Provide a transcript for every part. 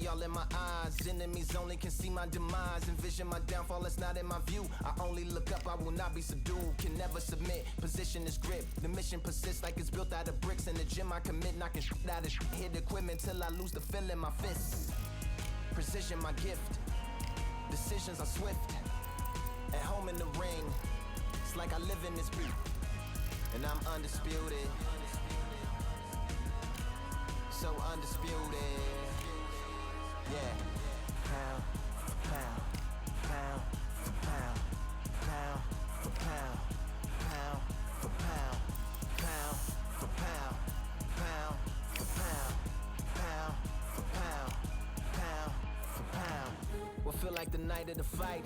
envy all in my eyes. Enemies only can see my demise. Envision my downfall, it's not in my view. I only look up, I will not be subdued. Can never submit, position is grip. The mission persists like it's built out of bricks. In the gym I commit, knocking shit out of shit. Hit equipment till I lose the feel in my fists. Precision my gift. Decisions are swift. At home in the ring, it's like I live in this beat. And I'm undisputed. So undisputed. Yeah. Pound for pound, pound for pound, pound for pound, pound for pound, pound for pound, pound for pound, pound for pound, pound for pound. What feel like the night of the fight?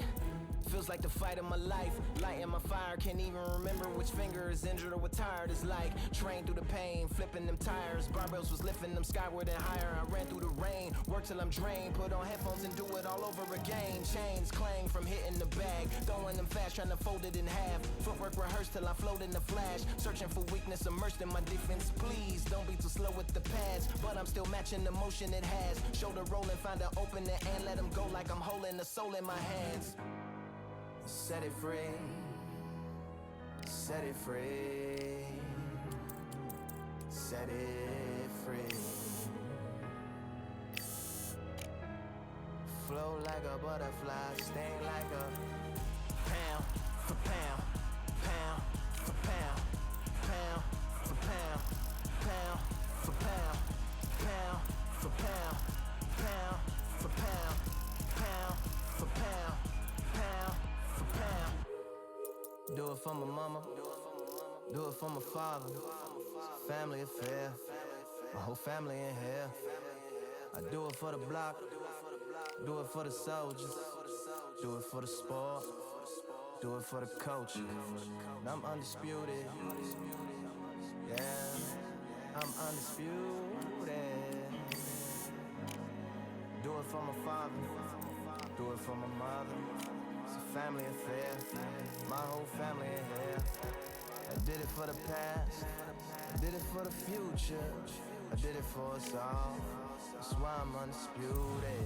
Feels like the fight of my life. Lighting my fire, can't even remember which finger is injured or what tired is like. Trained through the pain, flipping them tires. Barbells was lifting them skyward and higher. I ran through the rain, worked till I'm drained. Put on headphones and do it all over again. Chains clang from hitting the bag. Throwing them fast, trying to fold it in half. Footwork rehearsed till I float in the flash. Searching for weakness, immersed in my defense. Please, don't be too slow with the pads. But I'm still matching the motion it has. Shoulder rolling, find an opening and let them go like I'm holding the soul in my hands. Set it free, set it free, set it free. Flow like a butterfly, sting like a pound for pound, pound for pound, pound for pound, pound for pound, pound for pound, pound for pound, pound for pound, pound. Do it for my mama, do it for my father. It's a family affair, my whole family in here. I do it for the block, do it for the soldiers, do it for the sport, do it for the culture. And I'm undisputed, yeah, I'm undisputed. Do it for my father, do it for my mother. It's a family affair, my whole family in here. I did it for the past, I did it for the future, I did it for us all. That's why I'm undisputed.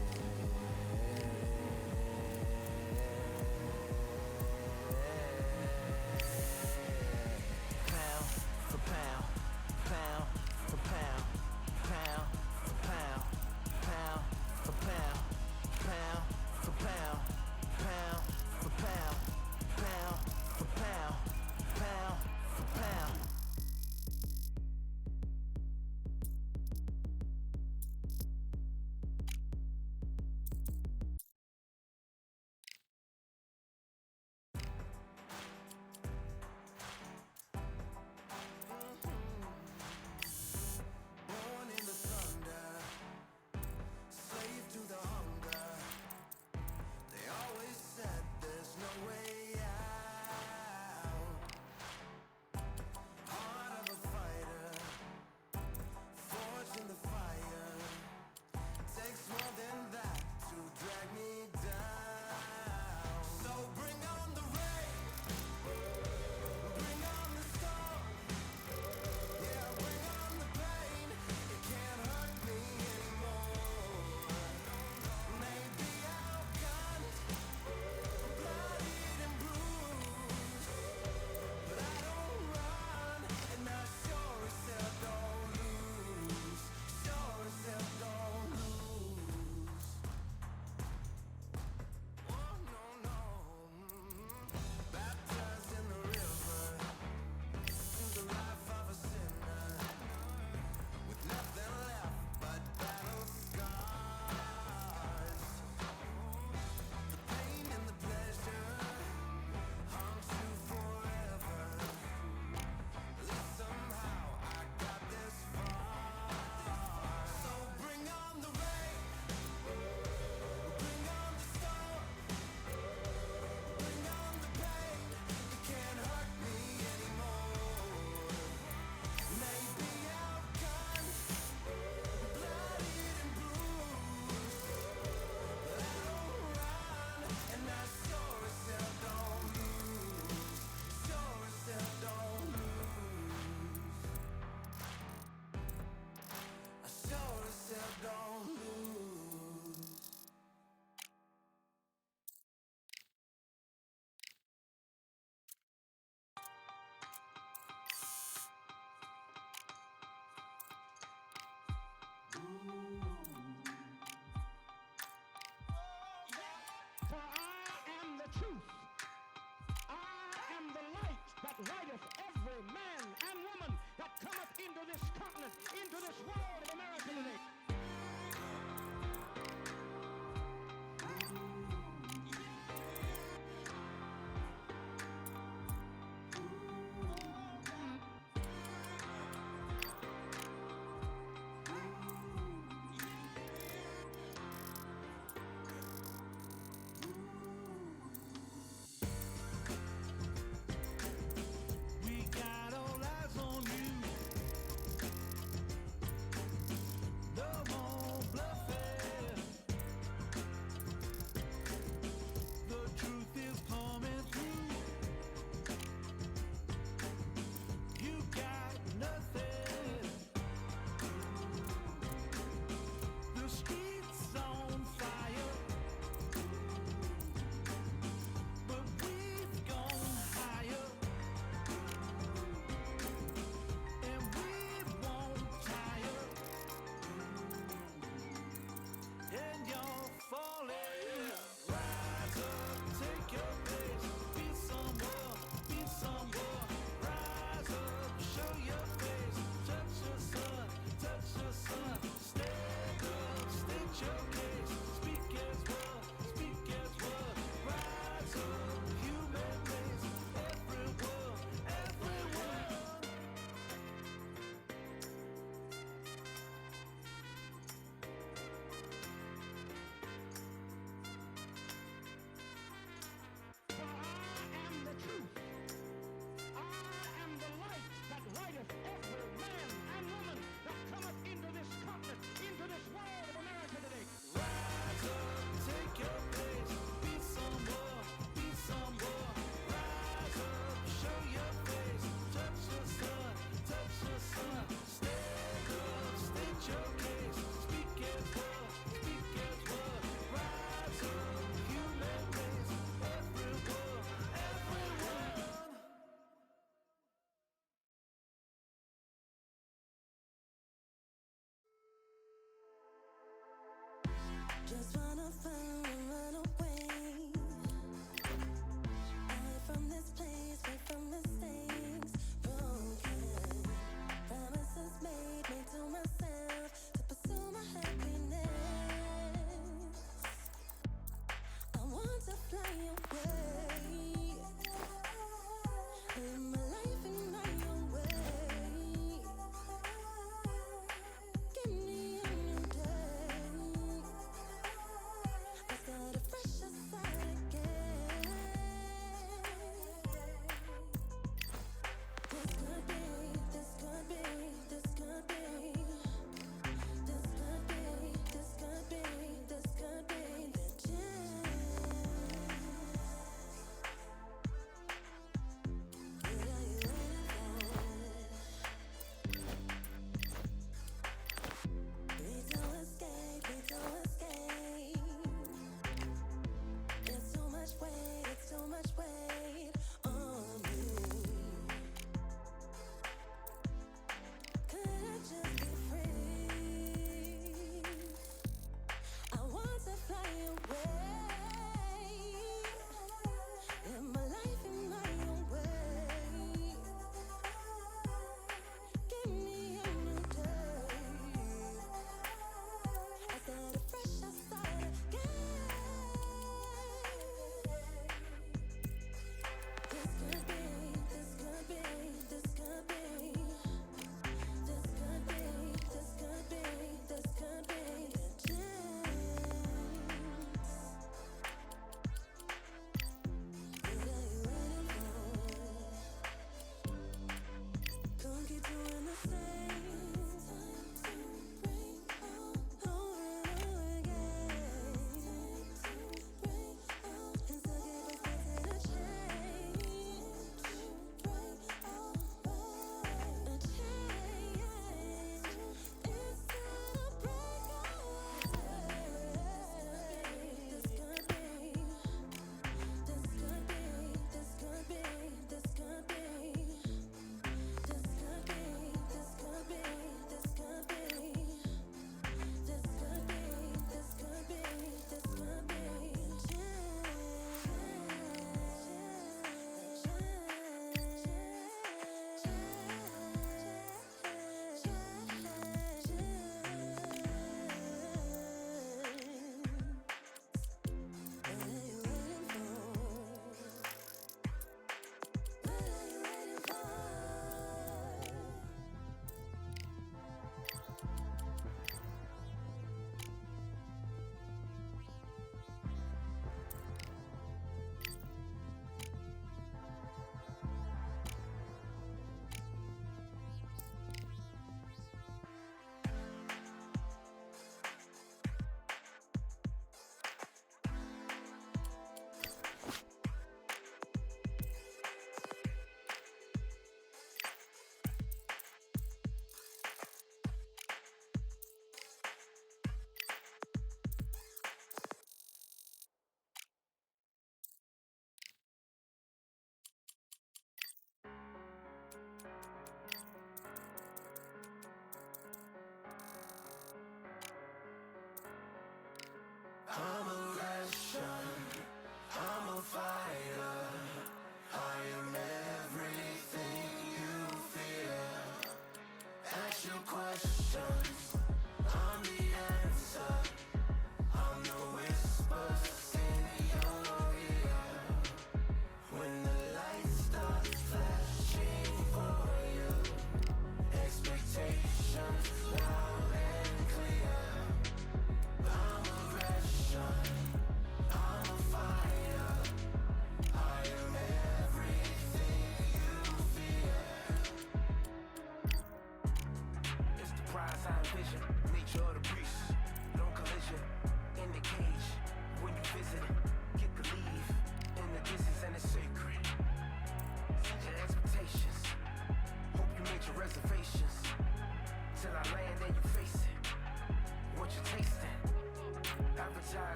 continent into this world of America today. We got all eyes on you.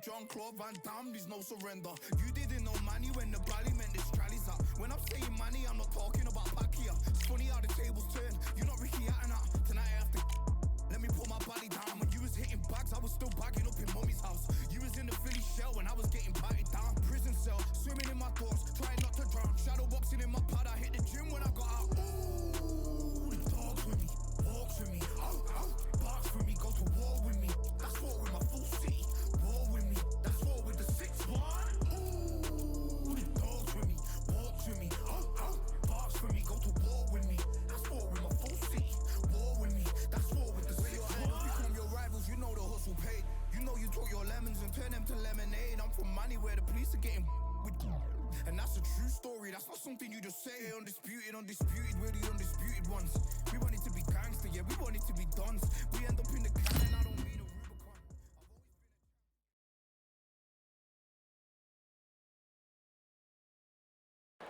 Jean-Claude Van Damme, there's no surrender. You didn't know money when the bally meant this trally's up. When I'm saying money, I'm not talking about Pacquiao. It's funny how the tables turn. You're not Ricky Hatton. Tonight I have to let me put my body down. When you was hitting bags, I was still bagging up in mommy's house. You was in the Philly shell when I was getting patted down. Prison cell, swimming in my thoughts, trying not to drown. Shadow boxing in my pad, I hit the gym when I got out. Ooh, the dogs with me, walks with me, barks with me, go to war with me. That's war with my full city. War with me, that's war with the 6-1. Ooh, the dogs with me, walks with me, barks with me, go to war with me. That's war with my full city. War with me, that's war with the 6-1. Become your rivals, you know the hustle paid. You know you took your lemons and turn them to lemonade. I'm from money where the police are getting with you. And that's a true story, that's not something you just say. Undisputed, we're the undisputed ones. We want it to be gangster, yeah, we want it to be dons. We end up in the can and I don't mean a Rubicon.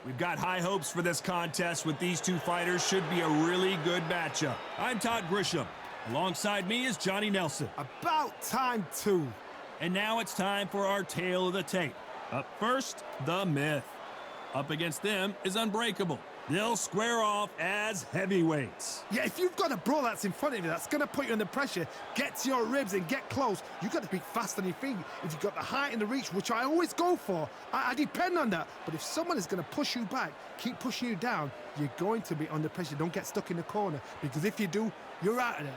We've got high hopes for this contest with these two fighters. Should be a really good matchup. I'm Todd Grisham. Alongside me is Johnny Nelson. About time too. And now it's time for our tale of the tape. Up first, The Myth. Up against them is Unbreakable. They'll square off as heavyweights. Yeah, if you've got a brawl that's in front of you that's going to put you under pressure, get to your ribs and get close, you've got to be fast on your feet. If you've got the height and the reach, which I always go for, I depend on that. But if someone is going to push you back, keep pushing you down, you're going to be under pressure. Don't get stuck in the corner, because if you do, you're out of there.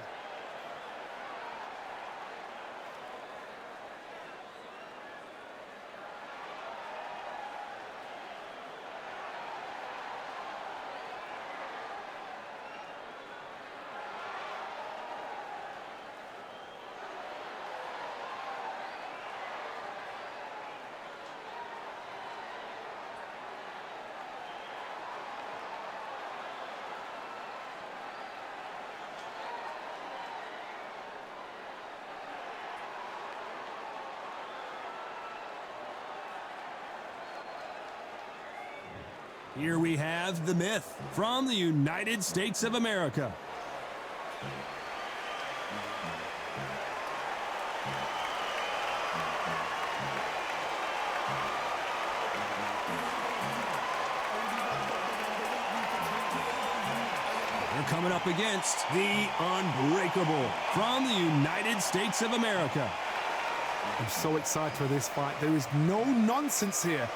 Here we have The Myth from the United States of America. They're coming up against the Unbreakable from the United States of America. I'm so excited for this fight. There is no nonsense here.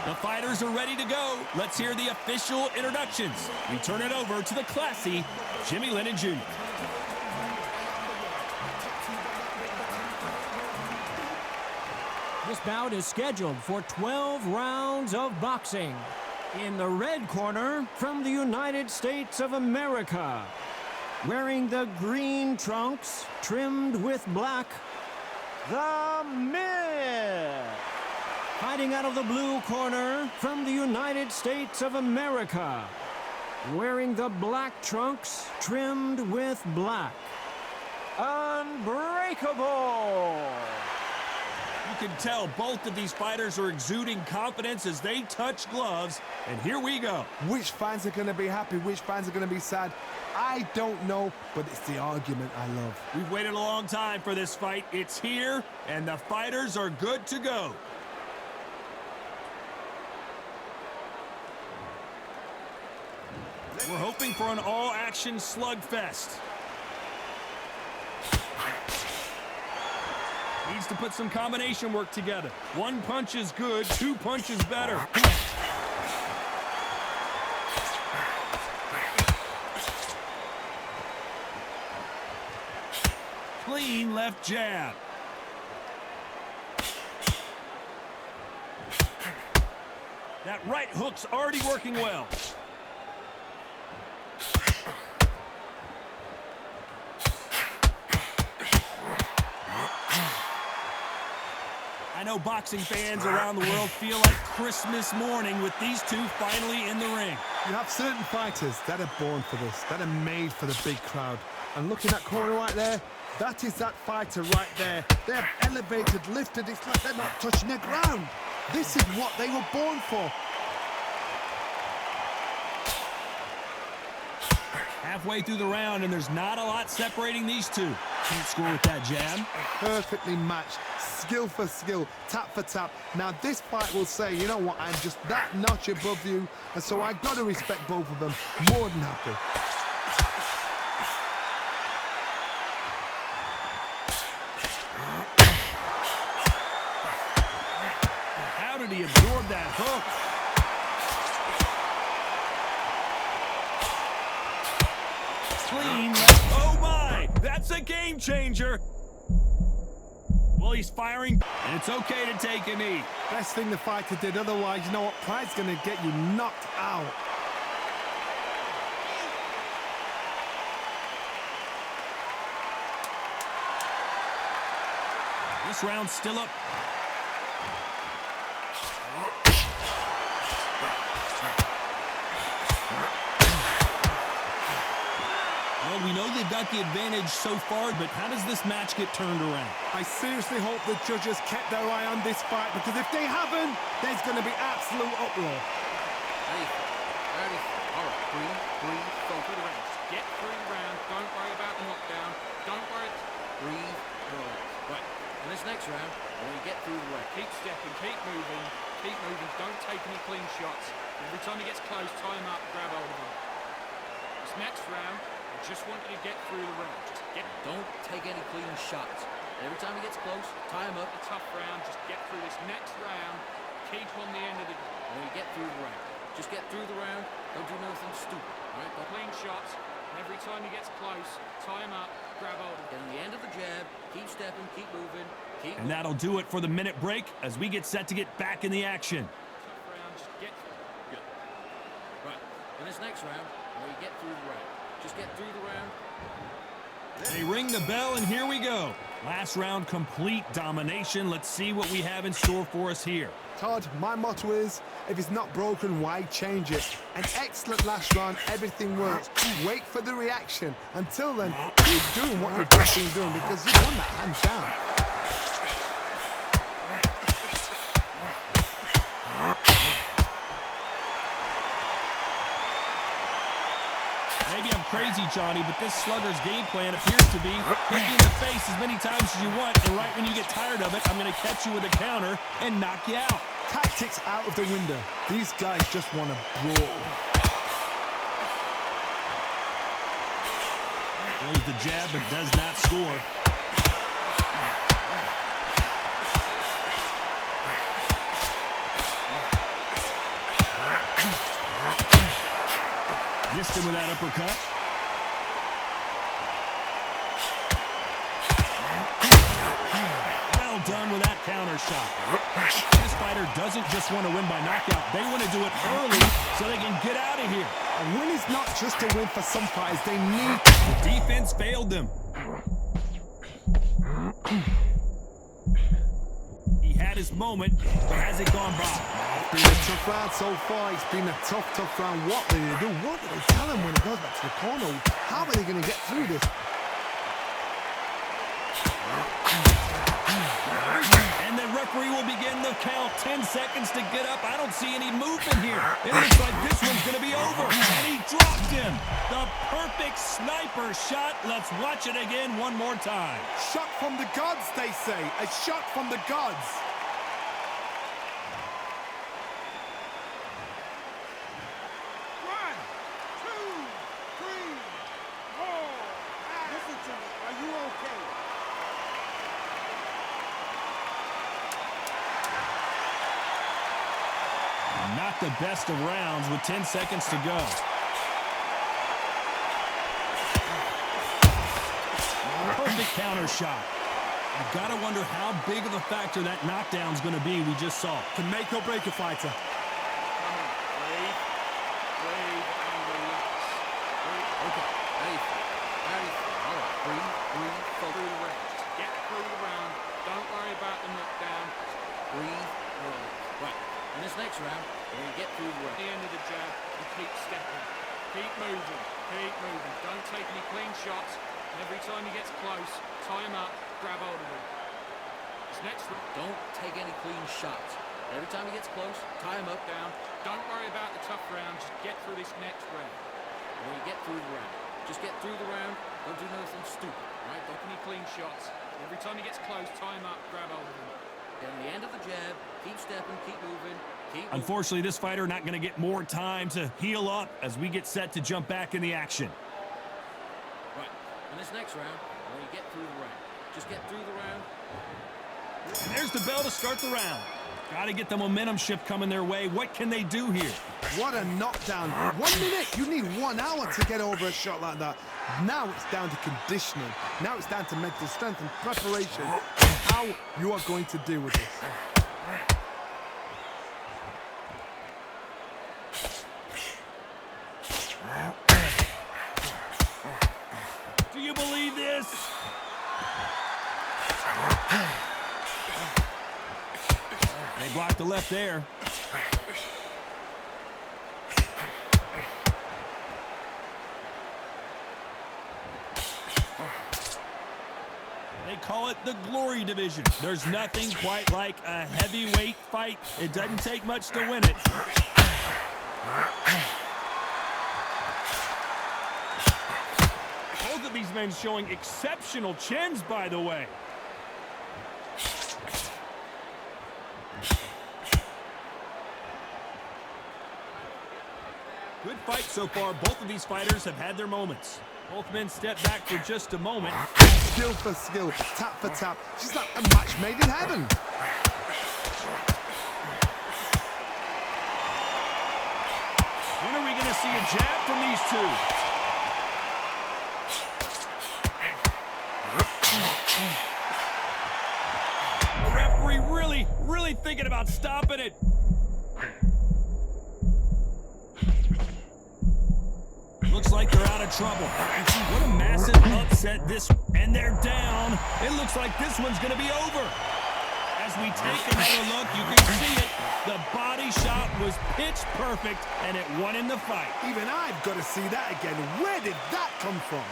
The fighters are ready to go. Let's hear the official introductions. We turn it over to the classy Jimmy Lennon Jr. This bout is scheduled for 12 rounds of boxing. In the red corner, from the United States of America, wearing the green trunks trimmed with black, The Myth. Fighting out of the blue corner, from the United States of America, wearing the black trunks trimmed with black, Unbreakable. You can tell both of these fighters are exuding confidence as they touch gloves. And here we go. Which fans are going to be happy? Which fans are going to be sad? I don't know, but it's the argument I love. We've waited a long time for this fight. It's here, and the fighters are good to go. We're hoping for an all-action slugfest. Needs to put some combination work together. One punch is good, two punches better. Clean left jab. That right hook's already working well. I know boxing fans around the world feel like Christmas morning with these two finally in the ring. You have certain fighters that are born for this, that are made for the big crowd. And look in that corner right there, that is that fighter right there. They have elevated, lifted, it's like they're not touching the ground. This is what they were born for. Halfway through the round, and there's not a lot separating these two. Can't score with that jab. Perfectly matched, skill for skill, tap for tap. Now this fight will say, you know what, I'm just that notch above you, and so I got to respect both of them. More than happy. How did he absorb that hook? Clean. Oh my! That's a game changer. Well, he's firing, and it's okay to take a knee. Best thing the fighter did, otherwise, you know what, pride's gonna get you knocked out. This round's still up. Well, we know they've got the advantage so far, but how does this match get turned around? I seriously hope the judges kept their eye on this fight, because if they haven't, there's gonna be absolute uproar. 34. All right, breathe, go through the rounds. Get through the round. Don't worry about the knockdown. Don't worry. Breathe, relax. Right, in this next round, when you get through the round, keep stepping, keep moving. Don't take any clean shots. Every time he gets close, tie him up, grab hold of him. This next round, I just want you to get through the round. Don't take any clean shots. Every time he gets close, tie him up. A tough round. Just get through this next round. Keep on the end of the. When you get through the round, just get through the round. Don't do nothing stupid. All right? Don't clean shots. And every time he gets close, tie him up, grab hold of him. Get on the end of the jab. Keep stepping. Keep moving. And that'll do it for the minute break as we get set to get back in the action. Tough round. Just get through. Good. Right. In this next round, when you get through the round, just get through the round. They ring the bell, and here we go. Last round, complete domination. Let's see what we have in store for us here. Todd, my motto is, if it's not broken, why change it? An excellent last round, everything works. Wait for the reaction. Until then, keep doing what you've just been doing, because you won that hands down. Maybe I'm crazy, Johnny, but this slugger's game plan appears to be hit you in the face as many times as you want, and right when you get tired of it, I'm going to catch you with a counter and knock you out. Tactics out of the window. These guys just want to brawl. Throws the jab, but does not score. Missed him with that uppercut. Well done with that counter shot. This fighter doesn't just want to win by knockout. They want to do it early so they can get out of here. A win is not just a win for some fighters. They need... The defense failed them. He had his moment, but has it gone by? It's been a tough round so far. It's been a tough round. What will they do? What do they tell him when it goes back to the corner? How are they going to get through this? And the referee will begin the count. 10 seconds to get up. I don't see any movement here. It looks like this one's going to be over. And he dropped him. The perfect sniper shot. Let's watch it again one more time. Shot from the gods, they say. A shot from the gods. One, two, three, four. Listen to me. Are you okay? Not the best of rounds with 10 seconds to go. Perfect counter shot. I've got to wonder how big of a factor that knockdown's going to be we just saw. Can make or break a fighter. Come on, breathe, and relax. Okay, 34. All right, breathe, go through the round. Just get through the round. Don't worry about the knockdown. Breathe, relax. Right, in this next round, we're going to get through the round. At the end of the jab, and keep stepping. Keep moving, keep moving. Don't take any clean shots. And every time he gets close, tie him up, grab hold of him. This next round, don't take any clean shots. Every time he gets close, tie him up, down. Don't worry about the tough round. Just get through this next round. When you get through the round, Just get through the round. Don't do nothing stupid, right? Don't give me clean shots. Every time he gets close, time up, grab hold of him. Then the end of the jab, keep stepping, keep moving, keep moving. Unfortunately, this fighter not going to get more time to heal up as we get set to jump back in the action. Right, in this next round, when you get through the round, just get through the round. And there's the bell to start the round. Got to get the momentum shift coming their way. What can they do here? What a knockdown. 1 minute, you need 1 hour to get over a shot like that. Now it's down to conditioning. Now it's down to mental strength and preparation. How you are going to deal with this. Do you believe this? They blocked the left there. They call it the Glory Division. There's nothing quite like a heavyweight fight. It doesn't take much to win it. Both of these men showing exceptional chins, by the way. Good fight so far. Both of these fighters have had their moments. Both men step back for just a moment. Skill for skill, tap for tap. She's like a match made in heaven. When are we going to see a jab from these two? The referee really thinking about stopping it. Looks like they're out of trouble. What a massive upset this, and they're down. It looks like this one's going to be over. As we take another look, you can see it. The body shot was pitch perfect, and it won in the fight. Even I've got to see that again. Where did that come from?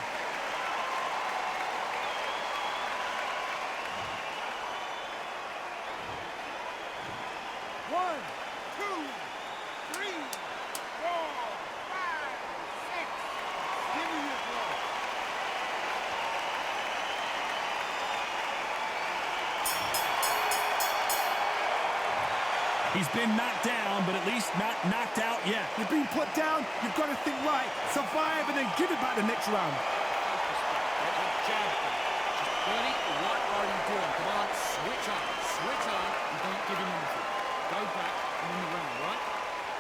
One, two, three, 4, 5, 6. Give me your blow. He's been knocked down, but at least not knocked out yet. You've been put down, you've got to think right, survive, and then give it back the next round. Bernie, what are you doing? Come on, switch on. Switch on and don't give him anything. Go back and win the round, right?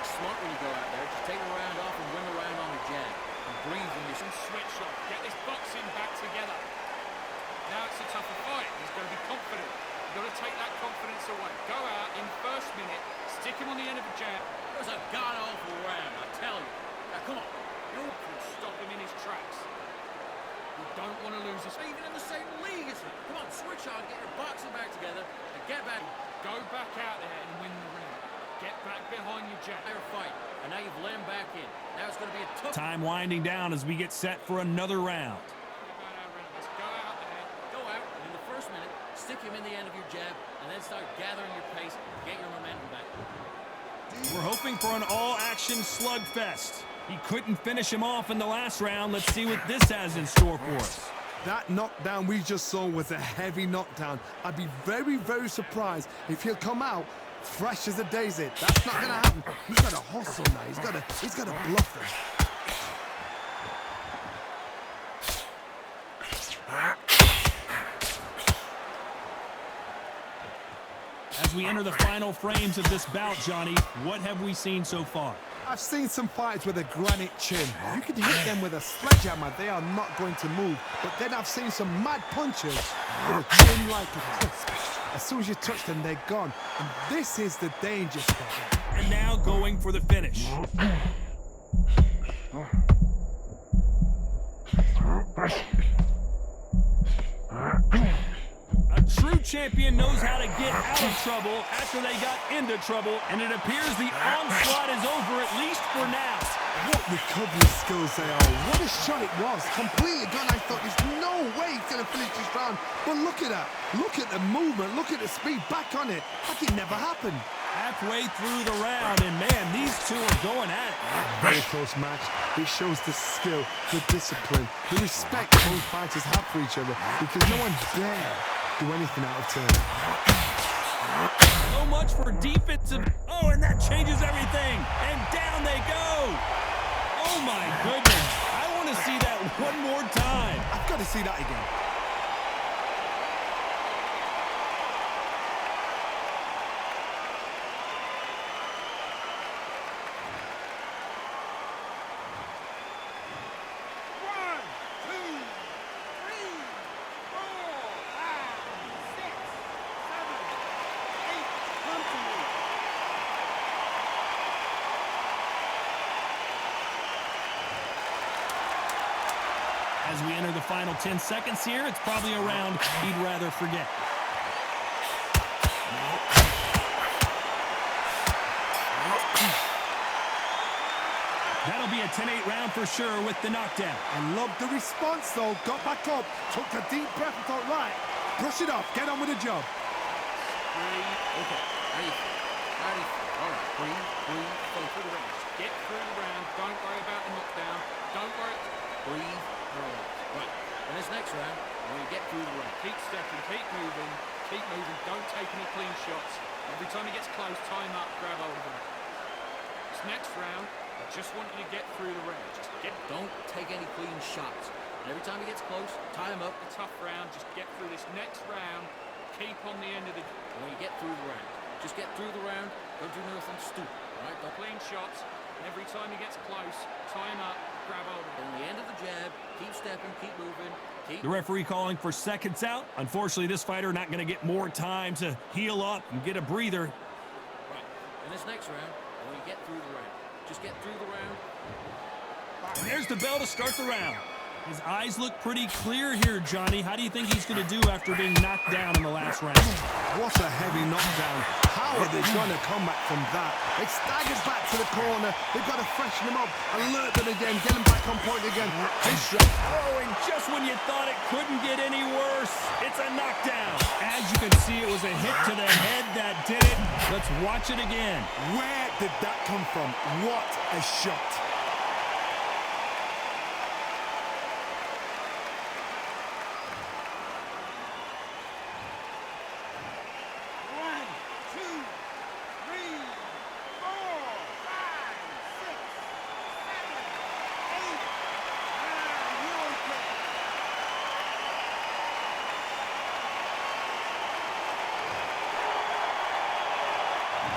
Smart when you go out there. Just take the round off and win the round on the jab. And breathe when you switch off. Get this boxing back together. Now it's a tougher fight. He's going to be confident. You've got to take that confidence away. Go out in first minute, stick him on the end of a jab. It was a god-awful round, I tell you. Now, come on. You can stop him in his tracks. You don't want to lose this, even in the same league as him. Come on, switch on, get your boxing back together, and get back. Go back out there and win the round. Get back behind your jab. Fight, and now you've let him back in. Now it's going to be a tough... Time winding down as we get set for another round. Let's go out there. Go out, and in the first minute, stick him in the end of your jab, and then start gathering your pace, get your momentum back. We're hoping for an all-action slugfest. He couldn't finish him off in the last round. Let's see what this has in store for us. That knockdown we just saw was a heavy knockdown. I'd be very, very surprised if he'll come out fresh as a daisy. That's not going to happen. He's got to hustle now. He's got to bluff them. As we enter the final frames of this bout, Johnny, what have we seen so far? I've seen some fighters with a granite chin. You can hit them with a sledgehammer, they are not going to move. But then I've seen some mad punchers with a chin like a crisp. As soon as you touch them, they're gone. And this is the danger spot. And now going for the finish. A true champion knows how to get out of trouble after they got into trouble, and it appears the onslaught is over, at least for now. What recovery skills they are. What a shot it was. Completely gone. I thought there's no way he's going to finish this round. But look at that. Look at the movement. Look at the speed. Back on it. Like it never happened. Halfway through the round, and man, these two are going at it. Very close match. It shows the skill, the discipline, the respect both fighters have for each other because no one dare do anything out of turn. So much for defensive. Oh, and that changes everything. And down they go. Oh, my goodness. I want to see that one more time. I've got to see that again. One, two, three, four, five, six, seven, eight. Come to me. As we enter the final 10 seconds here, it's probably a round he'd rather forget. That'll be a 10-8 round for sure with the knockdown. I love the response though. Got back up, took a deep breath and thought, right, brush it off, get on with the job. Okay, ready. All right, breathe, go through the round. Get through the round. Don't worry about the knockdown. Don't worry. Breathe, relax. Right, in this next round, when you get through the round, keep stepping, keep moving. Don't take any clean shots. Every time he gets close, time up, grab hold of him. This next round, I just want you to get through the round. Don't take any clean shots. And every time he gets close, tie him up. A tough round. Just get through this next round. Keep on the end of the. And when you get through the round, just get through the round. Don't do nothing stupid. All right? Don't clean shots. And every time he gets close, tie him up, grab hold of him. On the end of the jab, keep stepping, keep moving. The referee calling for seconds out. Unfortunately, this fighter not going to get more time to heal up and get a breather. Right. In this next round, when you get through the round, just get through the round. And there's the bell to start the round. His eyes look pretty clear here, Johnny. How do you think he's going to do after being knocked down in the last round? What a heavy knockdown. How are they going to come back from that? They staggered back to the corner. They've got to freshen them up, alert them again, get them back on point again. Oh, and just when you thought it couldn't get any worse, it's a knockdown. As you can see, it was a hit to the head that did it. Let's watch it again. Where did that come from? What a shot. One, two, three, four, five, six, seven, eight. You okay?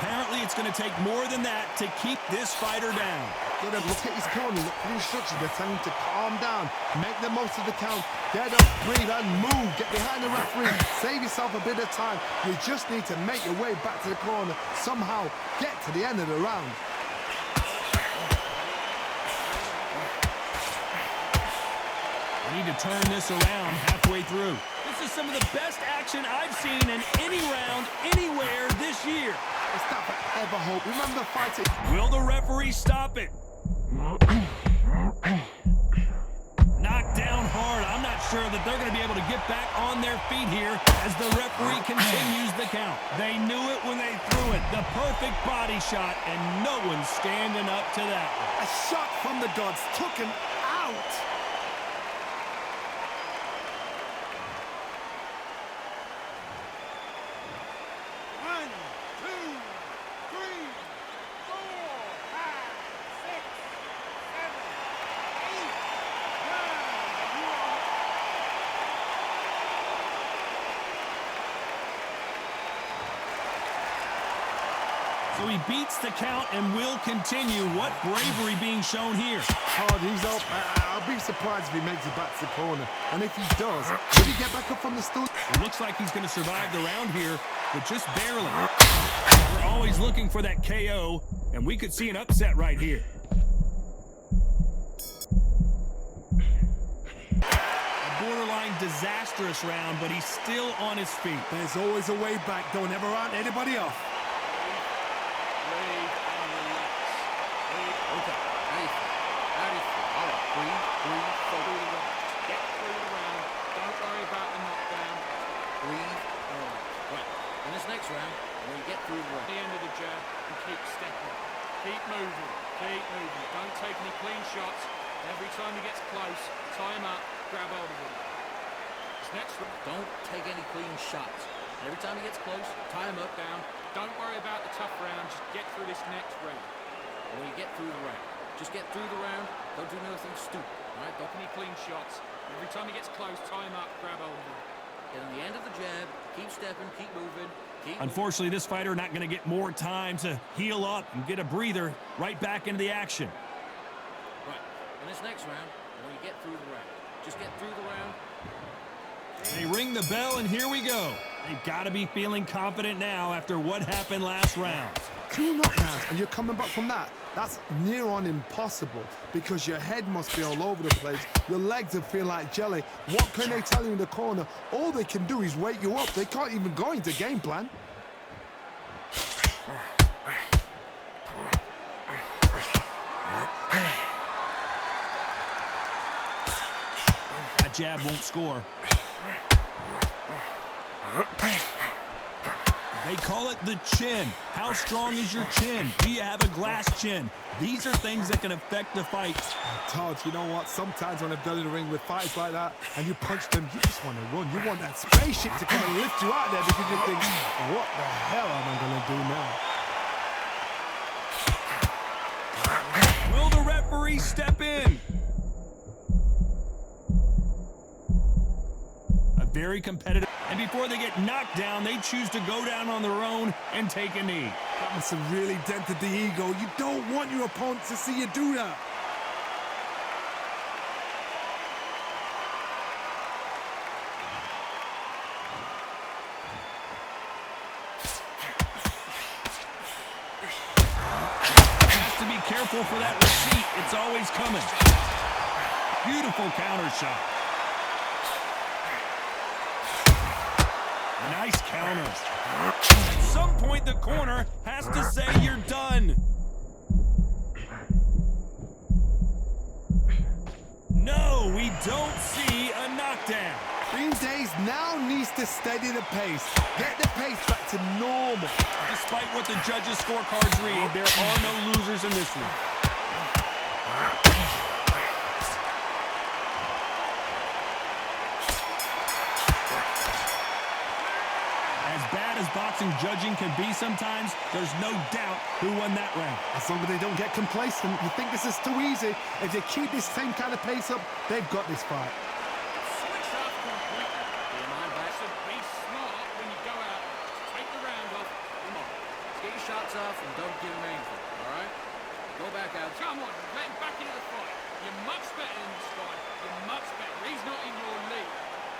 Apparently, it's going to take more than that to keep this fighter down. Get up, look at his corner, look for the instructions. They're telling him to calm down, make the most of the count, get up, breathe, and move. Get behind the referee, save yourself a bit of time. You just need to make your way back to the corner, somehow get to the end of the round. We need to turn this around halfway through. This is some of the best action I've seen in any round, anywhere this year. It's not forever hope. Remember the fighting. Will the referee stop it? Knocked down hard. I'm not sure that they're going to be able to get back on their feet here as the referee continues the count. They knew it when they threw it. The perfect body shot, and no one's standing up to that one. A shot from the gods took him out. One, two, three, four, five, six, seven, eight, nine. You are So he beats the count and will continue. What bravery being shown here. Hard, he's up. I'll be surprised if he makes it back to the corner. And if he does, will he get back up from the stool? It looks like he's going to survive the round here, but just barely. We're always looking for that KO, and we could see an upset right here. A borderline disastrous round, but he's still on his feet. There's always a way back. Don't ever round anybody off. Breathe and relax. Breathe. Okay. Ready. All right. Breathe. Go through the round. Get through the round. Don't worry about the knockdown. Breathe and relax. Right. In this next round, when you get through the end of the jab, and keep stepping. Keep moving. Keep moving. Don't take any clean shots. Every time he gets close, tie him up, grab hold of him. This next round, don't take any clean shots. Every time he gets close, tie him up, down. Don't worry about the tough round. Just get through this next round. And when you get through the round, just get through the round. Don't do nothing stupid. All right? Don't take any clean shots. Every time he gets close, tie him up, grab hold of him. And at the end of the jab, keep stepping, keep moving. Unfortunately, this fighter not going to get more time to heal up and get a breather right back into the action. Right. In this next round, when you get through the round, just get through the round. They ring the bell, and here we go. They've got to be feeling confident now after what happened last round. 2 knockdowns, and you're coming back from that. That's near on impossible because your head must be all over the place. Your legs will feel like jelly. What can they tell you in the corner? All they can do is wake you up. They can't even go into game plan. That jab won't score. They call it the chin. How strong is your chin? Do you have a glass chin? These are things that can affect the fight. Todd, you know what? Sometimes when I've done in the ring with fights like that and you punch them, you just want to run. You want that spaceship to come and lift you out there because you think, what the hell am I going to do now? Will the referee step in? A very competitive. And before they get knocked down, they choose to go down on their own and take a knee. That must have really dented the ego. You don't want your opponent to see you do that. Has to be careful for that receipt. It's always coming. Beautiful counter shot. Nice counter. At some point, the corner has to say you're done. No, we don't see a knockdown. Green Days now needs to steady the pace. Get the pace back to normal. Despite what the judges' scorecards read, there are no losers in this one. As boxing judging can be sometimes, there's no doubt who won that round. As long as they don't get complacent, you think this is too easy. If they keep this same kind of pace up, they've got this fight. Switch off completely. Your mind back. So be smart when you go out. Take the round off. Come on. Let's get your shots off and don't give him anything. All right? Go back out. Come on. Let him back into the fight. You're much better than this guy. You're much better. He's not in your league.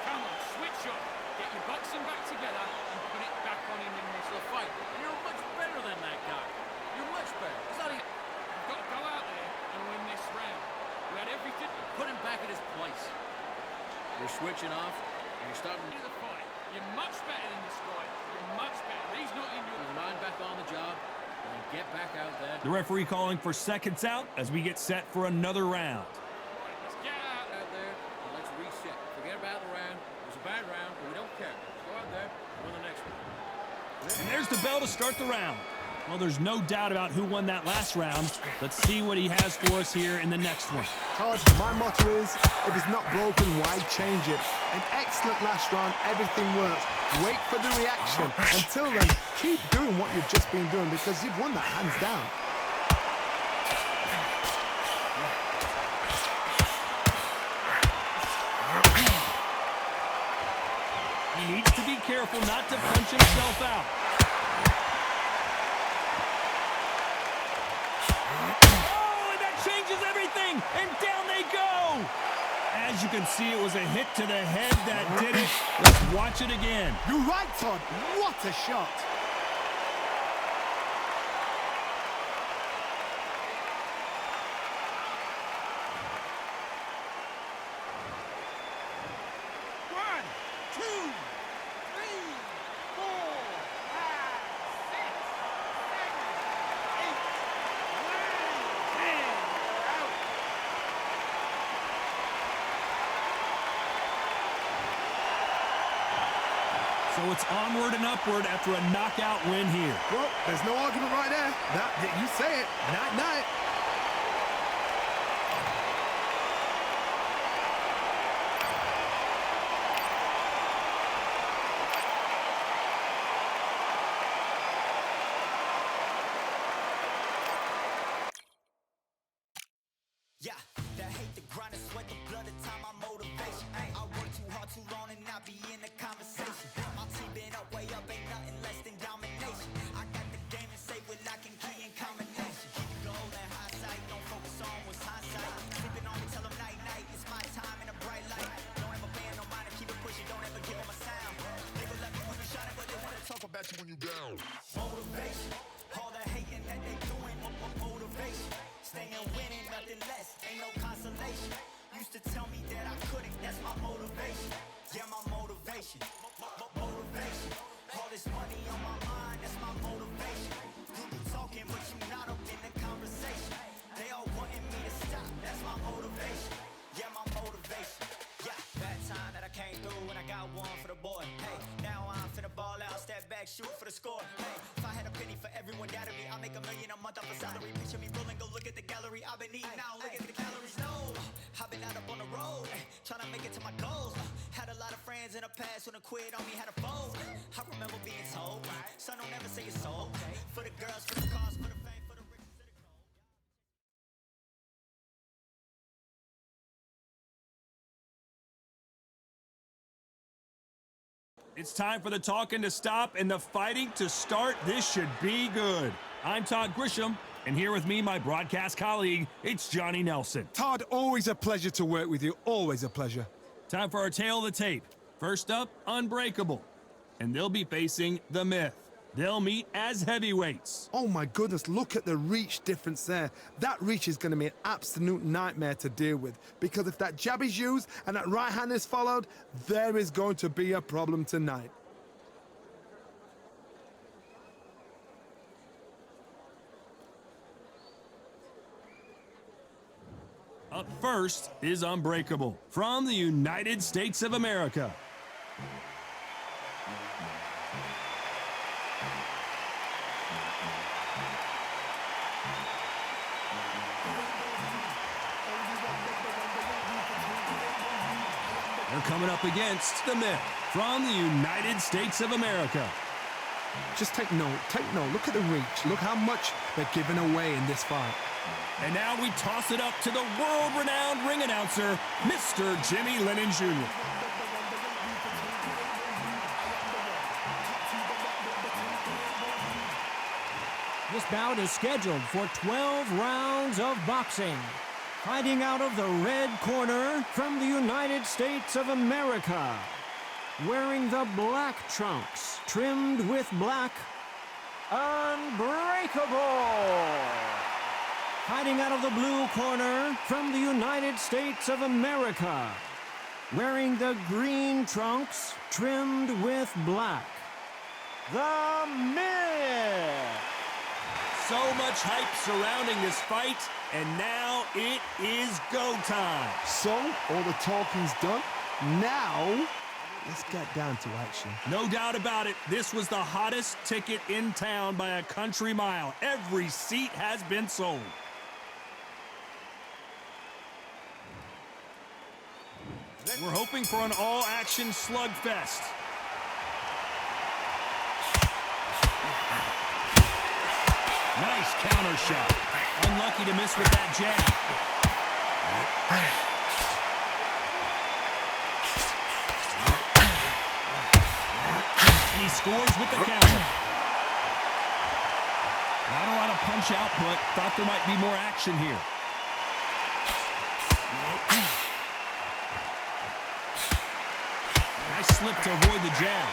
Come on. Switch off. Get your boxing back together and put it back on him in this fight. You're much better than that guy. You're much better. It's not even... You've got to go out there and win this round. You had everything. Put him back in his place. You're switching off and you're starting to do the fight. You're much better than this guy. You're much better. He's not in your mind back on the job and get back out there. The referee calling for seconds out as we get set for another round. Right, let's get out there and let's reset. Forget about the round. It was a bad round, but we don't care. Let's go out there and win the next one. And there's the bell to start the round. Well, there's no doubt about who won that last round. Let's see what he has for us here in the next one. Todd, my motto is, if it's not broken, why change it? An excellent last round, everything works. Wait for the reaction. Until then, keep doing what you've just been doing because you've won that hands down. He needs to be careful not to punch himself out. Oh, and that changes everything, and down they go. As you can see, it was a hit to the head that did it. Let's watch it again. You're right, Todd. What a shot. So So it's onward and upward after a knockout win here. Well, there's no argument right there. You say it. Night-night. Yeah, that hate the grind and sweat the blood, the time my motivation. I work too hard too long and not be in the conversation. My team been up, way up, ain't nothing less than domination. I got the game and say with lock and key in combination. Keep it goal and high sight, don't focus on what's hindsight. Sleeping on me, tell them night night, it's my time in a bright light. Don't ever band no mind and keep it pushing, don't ever give them a sound. They will love you when you shining, but they wanna talk about you when you down. Motivation, all that hating that they doing, motivation. Staying winning, nothing less, ain't no consolation. Used to tell me that I couldn't, that's my motivation. Yeah, my motivation, motivation. All this money on my mind, that's my motivation. You be talking, but you not up in the conversation. They all wanting me to stop, that's my motivation. Yeah, my motivation. Yeah, that time that I came through and I got one for the boy. Hey, now I'm finna ball out, step back, shoot for the score. Hey, if I had a penny for everyone doubted me, I'll make $1 million a month off a salary. Picture me rolling, go look at the gallery. I've been eating now, look at the calories. No, I've been out up on the road, trying to make it to my goals. Had a lot of friends in the past when I quit on me, had a fold. I remember being told, son, don't ever say it's sold. For the girls, for the cars, for the fame, for the riches, for the gold. It's time for the talking to stop and the fighting to start. This should be good. I'm Todd Grisham, and here with me, my broadcast colleague, it's Johnny Nelson. Todd, always a pleasure to work with you. Always a pleasure. Time for our tale of the tape. First up, Unbreakable. And they'll be facing The Myth. They'll meet as heavyweights. Oh my goodness, look at the reach difference there. That reach is going to be an absolute nightmare to deal with, because if that jab is used and that right hand is followed, there is going to be a problem tonight. Up first is Unbreakable from the United States of America. They're coming up against The Myth from the United States of America. Just take note, look at the reach. Look how much they're giving away in this fight. And now we toss it up to the world-renowned ring announcer, Mr. Jimmy Lennon Jr. This bout is scheduled for 12 rounds of boxing. Fighting out of the red corner from the United States of America. Wearing the black trunks, trimmed with black, Unbreakable. Fighting out of the blue corner from the United States of America. Wearing the green trunks, trimmed with black, The Myth. So much hype surrounding this fight, and now it is go time. So, all the talking's done. Now, let's get down to action. No doubt about it, this was the hottest ticket in town by a country mile. Every seat has been sold. We're hoping for an all-action slugfest. Nice counter shot. Unlucky to miss with that jab. And he scores with the counter. Not a lot of punch output. Thought there might be more action here. Nice slip to avoid the jab.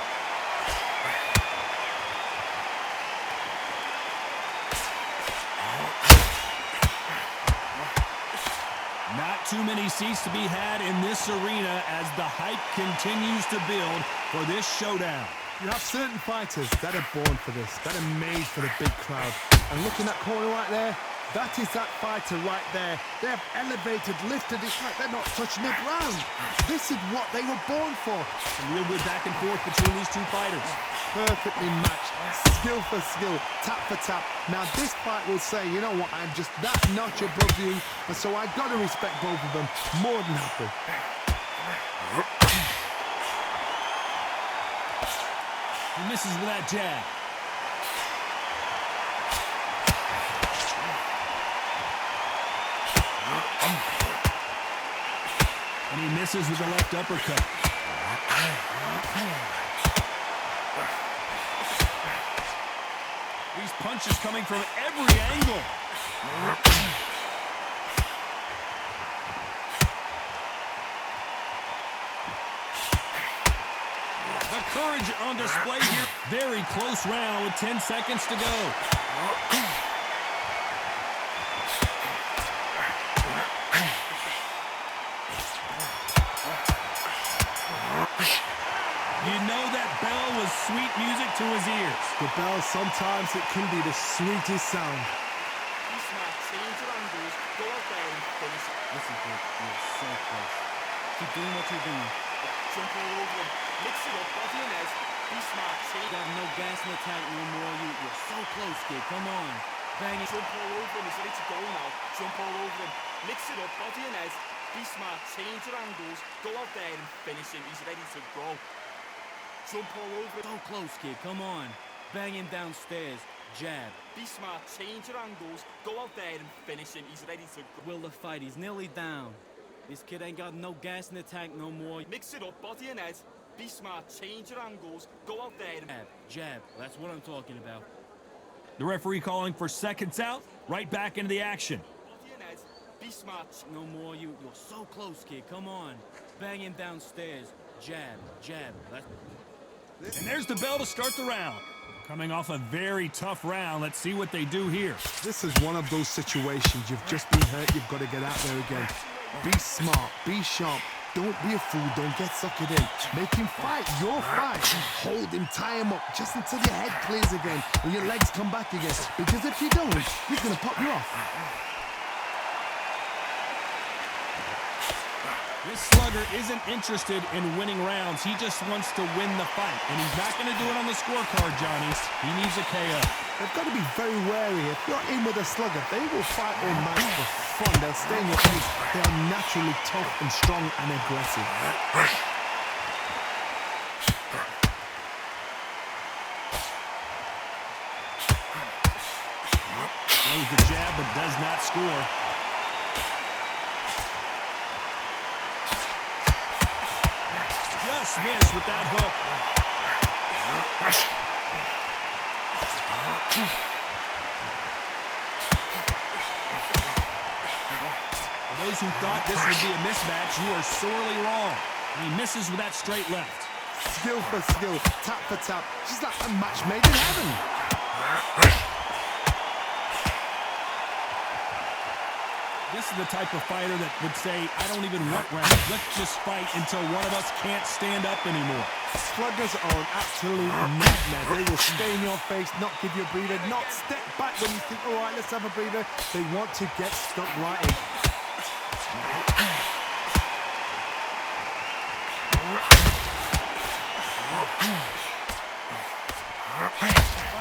Not too many seats to be had in this arena as the hype continues to build for this showdown. You have certain fighters that are born for this, that are made for the big crowd. And look in that corner right there, That is that fighter right there. They have elevated, lifted. It's like they're not touching the ground. This is what they were born for. Some real good back and forth between these two fighters. Perfectly matched, skill for skill, tap for tap. Now this fight will say, you know what, I'm just that notch above you, and so I've got to respect both of them. More than happy. He misses with that jab. And he misses with the left uppercut. These punches coming from every angle. The courage on display here. Very close round with 10 seconds to go. You know that bell was sweet music to his ears. The bell, sometimes it can be the sweetest sound. Be smart, change your angles, go out there and finish it. Listen, kid, you're so close. Keep doing what you're doing. Jump all over him, mix it up, body and head. Be smart, change. You got no gas in the tank no more. You're so close, kid. Come on. Bang it. Jump all over him, he's ready to go now. Jump all over him, mix it up, body and head. Be smart, change your angles, go out there and finish him. He's ready to go. Jump all over him. So close, kid. Come on. Bang him downstairs. Jab. Be smart, change your angles, go out there and finish him. He's ready to go. Will the fight. He's nearly down. This kid ain't got no gas in the tank no more. Mix it up, body and head. Be smart, change your angles, go out there and... Jab. Jab. That's what I'm talking about. The referee calling for seconds out. Right back into the action. Body and head. Be smart. No more. You're so close, kid. Come on. Bang him downstairs. Jab. Jab. And there's the bell to start the round. Coming off a very tough round. Let's see what they do here. This is one of those situations. You've just been hurt. You've got to get out there again. Be smart. Be sharp. Don't be a fool. Don't get suckered in. Make him fight your fight. Hold him. Tie him up just until your head clears again and your legs come back again. Because if you don't, he's going to pop you off. This slugger isn't interested in winning rounds. He just wants to win the fight. And he's not going to do it on the scorecard, Johnny. He needs a KO. They've got to be very wary. If you're in with a slugger, they will fight all night for fun. They'll stay in your face. They are naturally tough and strong and aggressive. Throws the jab, but does not score. Just missed with that hook. For those who thought this would be a mismatch, you are sorely wrong. He misses with that straight left. Skill for skill, tap for tap. She's like a match made in heaven. This is the type of fighter that would say, I don't even want rounds. Let's just fight until one of us can't stand up anymore. Sluggers are an absolute nightmare. They will stay in your face, not give you a breather, not step back when you think, all right, let's have a breather. They want to get stuck right in.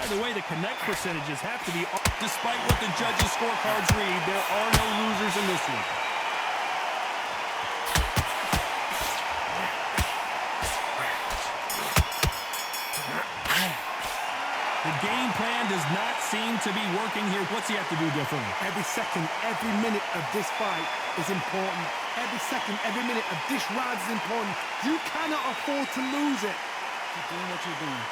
By the way, the connect percentages have to be, despite what the judges' scorecards read, there are no losers in this one. The game plan does not seem to be working here. What's he have to do differently? Every second, every minute of this fight is important. Every second, every minute of this round is important. You cannot afford to lose it. Keep doing what you're doing.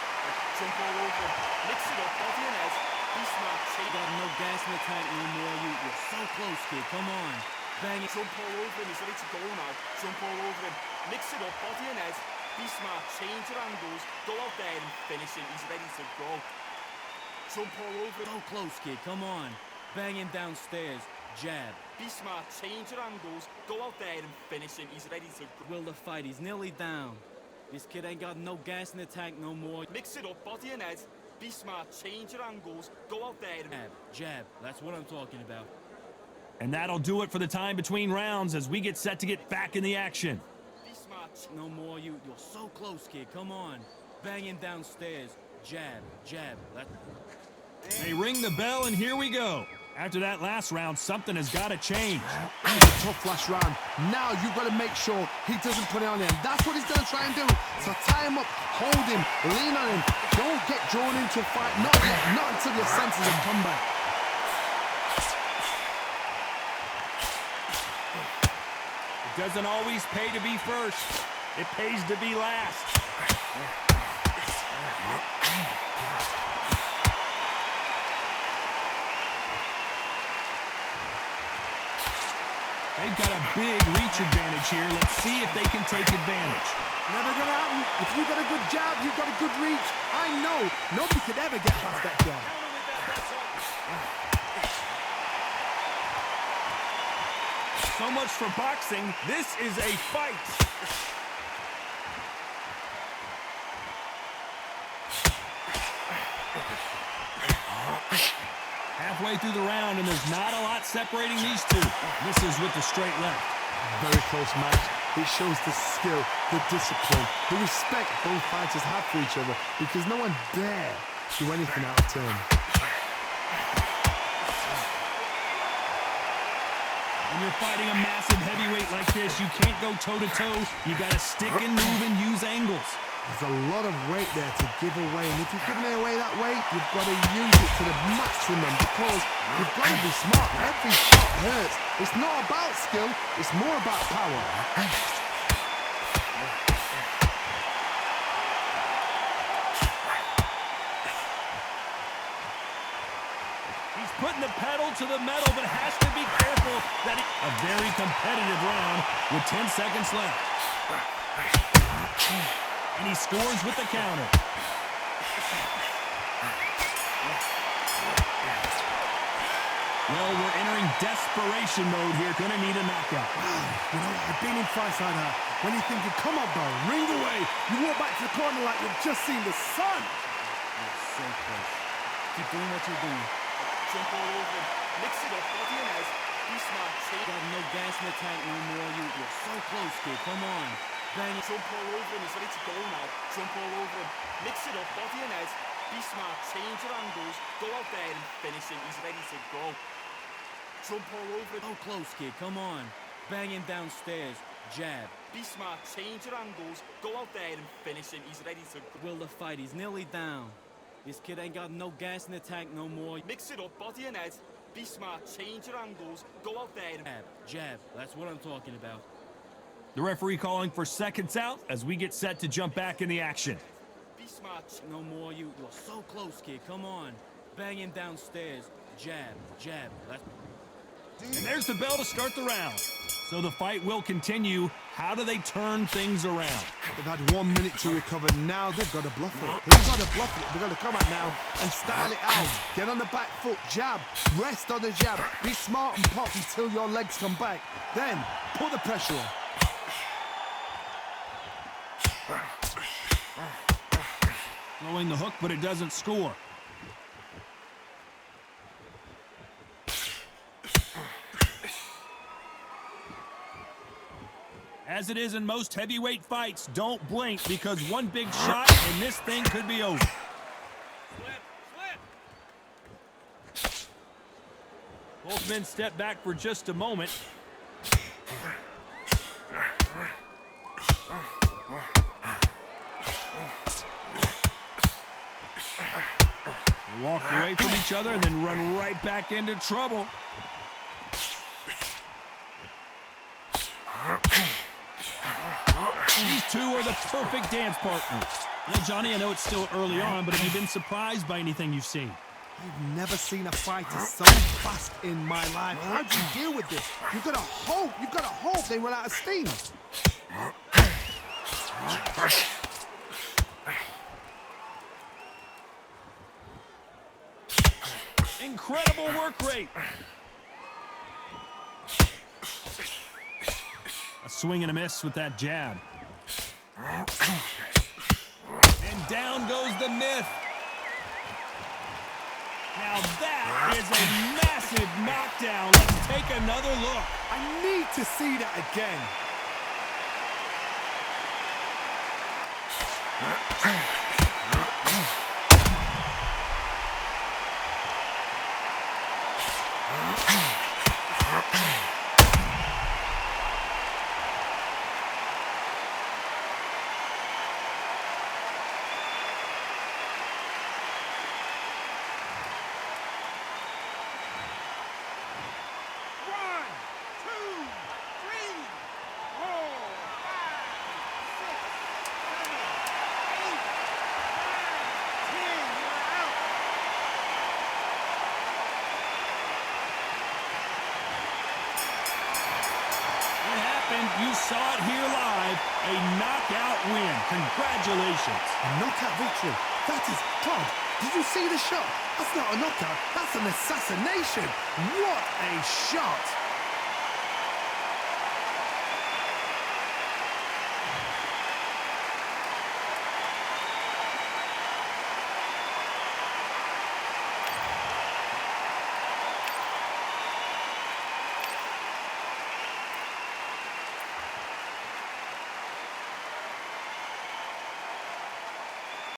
Jump all over him, mix it up, body and head. Be smart, You change. got no gas in the tank no more. You're so close, kid. Come on. Bang it. Jump all over him, he's ready to go now. Jump all over him, mix it up, body and head. Be smart, change your angles, go out there and finish him. He's ready to go. Jump all over him. So close, kid. Come on. Bang him downstairs. Jab. Be smart, change your angles, go out there and finish him. He's ready to go. Will the fight. He's nearly down. This kid ain't got no gas in the tank no more. Mix it up, body and head. Be smart, change your angles, go out there and Jab, that's what I'm talking about. And that'll do it for the time between rounds as we get set to get back in the action. be smart. No more, you're so close, kid. Come on. Banging downstairs. Jab, jab. They ring the bell, and here we go. After that last round, something has got to change. That was a tough last round. Now you've got to make sure he doesn't put it on him. That's what he's going to try and do. So tie him up, hold him, lean on him. Don't get drawn into a fight. Not yet, not until your senses have come back. It doesn't always pay to be first. It pays to be last. They've got a big reach advantage here. Let's see if they can take advantage. Never gonna happen. If you've got a good jab, you've got a good reach. I know nobody could ever get past that jab. So much for boxing. This is a fight. Halfway through the round, and there's not a lot separating these two. Misses with the straight left. Very close match. It shows the skill, the discipline, the respect both fighters have for each other because no one dare do anything out of turn. When you're fighting a massive heavyweight like this, you can't go toe-to-toe. You got to stick and move and use angles. There's a lot of weight there to give away, and if you're giving it away that way, you've got to use it to the maximum because you've got to be smart. Every shot hurts. It's not about skill, it's more about power. He's putting the pedal to the metal, but has to be careful that a very competitive round with 10 seconds left. And he scores with the counter. Well, we're entering desperation mode here. Gonna need a knockout. You know, I've been in fights like that. When you're thinking, come on, bro, ring away. You walk back to the corner like you've just seen the sun. You're so close. Keep doing what you're doing. Jump all over him. Mix it up, body and head. Be smart, change. Got no gas in the tank no more. You're so close, kid. Come on. Bang it. Jump all over him, he's ready to go now. Jump all over him. Mix it up, body and head. Be smart, change your angles. Go out there and finish him, he's ready to go. Jump all over him. So close, kid. Come on. Banging downstairs. Jab. Be smart, change your angles. Go out there and finish him, he's ready to go. Will the fight. He's nearly down. This kid ain't got no gas in the tank no more. Mix it up, body and head. Be smart, change your angles. Go out there and Jab. Jab. That's what I'm talking about. The referee calling for seconds out as we get set to jump back in the action. be smart. No more. You're so close, kid. Come on. Banging downstairs. Jab. Jab. And there's the bell to start the round. So the fight will continue. How do they turn things around? They've had 1 minute to recover. Now they've got to bluff it. They've got to bluff it. They've got to come out now and style it out. Get on the back foot, jab, rest on the jab. Be smart and pop until your legs come back. Then put the pressure on. Throwing the hook, but it doesn't score. As it is in most heavyweight fights, don't blink because one big shot and this thing could be over. Both men step back for just a moment. They walk away from each other and then run right back into trouble. These two are the perfect dance partners. Well, Johnny, I know it's still early on, but have you been surprised by anything you've seen? I've never seen a fighter so fast in my life. How do you deal with this? You've got to hope they run out of steam. Incredible work rate. A swing and a miss with that jab. down goes the myth. Now that is a massive knockdown. Let's take another look. I need to see that again. You saw it here live, a knockout win. Congratulations. A knockout victory. That is God. Did you see the shot? That's not a knockout. That's an assassination. What a shot.